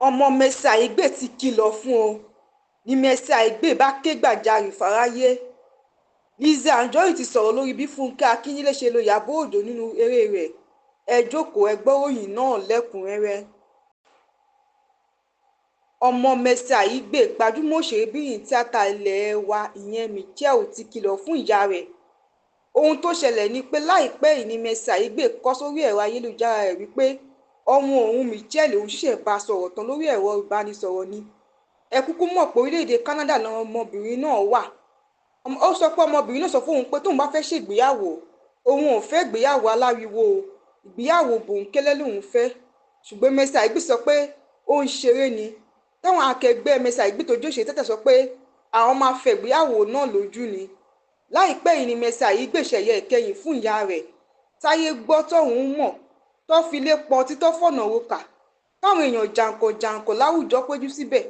ọmọ Mercy Aigbe ti kìlọ̀ fún o ní Mercy Aigbe bá ké gbàjarè fáráyé. Lizzy Anjorin ti sọ̀rọ̀ lórí bí Fúnkẹ́ Akíndélé ṣe lo Ìyábọ̀ Òjó nínú eré rẹ̀. Ẹ jókòó ẹ gbọ́ròyìn náà lẹ́kùnrẹ́rẹ́. ọmọ Mercy Aigbe gbajúmọ̀ òṣèrébìnrin tíátà ilé wa ìyẹn Michelle ti kìlọ̀ fún ìyá rẹ̀. Ohun tó ṣẹlẹ̀ ni pé láìpẹ́ yìí ni Mercy Aigbe kọ sórí ẹ̀rọ ayélujára rẹ̀ wípé ọmọ òun Michelle òun ṣẹ̀ṣẹ̀ bá sọ̀rọ̀ tán lórí ẹ̀rọ ìbánisọ̀rọ̀ ni. Ẹ kúkú mọ̀ pé orílẹ̀-èdè Canada làwọn ọmọbìnrin náà wà. Ó sọ pé ọmọbìnrin náà sọ fún òun pé tóun bá fẹ́ ṣègbéyàwó òun ò fẹ́ ìgbéyàwó aláriwo o, ìgbéyàwó bòńkẹ́lẹ́ lòun fẹ́. Ṣùgbọ́n Mercy Aigbe sọ pé ó ń ṣeré ni. Táwọn akẹgbẹ́ Mercy Aigbe tó jóṣe tẹ́tẹ̀ sọ pé àwọn máa fẹ́ ìgbéyàwó náà lójú ni. Láìpẹ́ yìí ni Mercy Aigbe ṣẹ̀yẹ ìkẹyìn fún ìyá rẹ̀. Táyé gbọ́ tóun mọ̀ tó fi lé pọ̀ títọ́ fọ̀nà roka táwọn èèyàn jàǹkàn láwùjọ péjú síbẹ̀.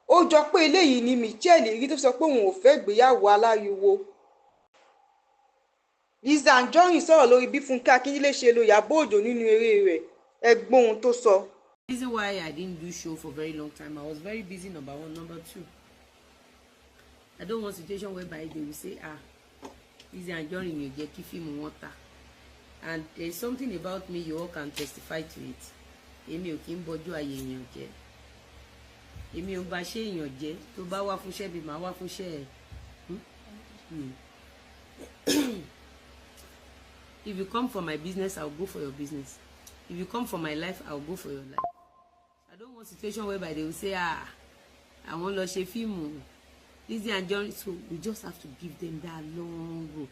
Ó jọ pé eléyìí ni Michelle rí tó sọ pé òun ò fẹ́ ìgbéyàwó aláriwo. Lizzy Anjorin sọ̀rọ̀ lórí bí Fúnkẹ́ Akíndélé ṣe lo Ìyábọ̀ Òjó nínú eré rẹ̀. Ẹ gbọ́ ohun tó sọ. The reason why I didn't do show for very long time, I was very busy, number one. Number two, I don't want situation whereby they will say, Lizzy Anjorin you get fíìmù wọn tà. And there is something about me you all can testify to it. Èmi ò kí ń bọjú ayé èèyàn jẹ́. Èmi ò bá ṣe èèyàn jẹ́. Tó bá wá fúnṣẹ́ bí màá wá fúnṣẹ́ ẹ̀. If you come for my business, I'll go for your business. If you come for my life, I'll go for your life. I don't want situation whereby they will say, I want to ṣe fíìmù Lizzy Anjorin. So we just have to give them that long rope.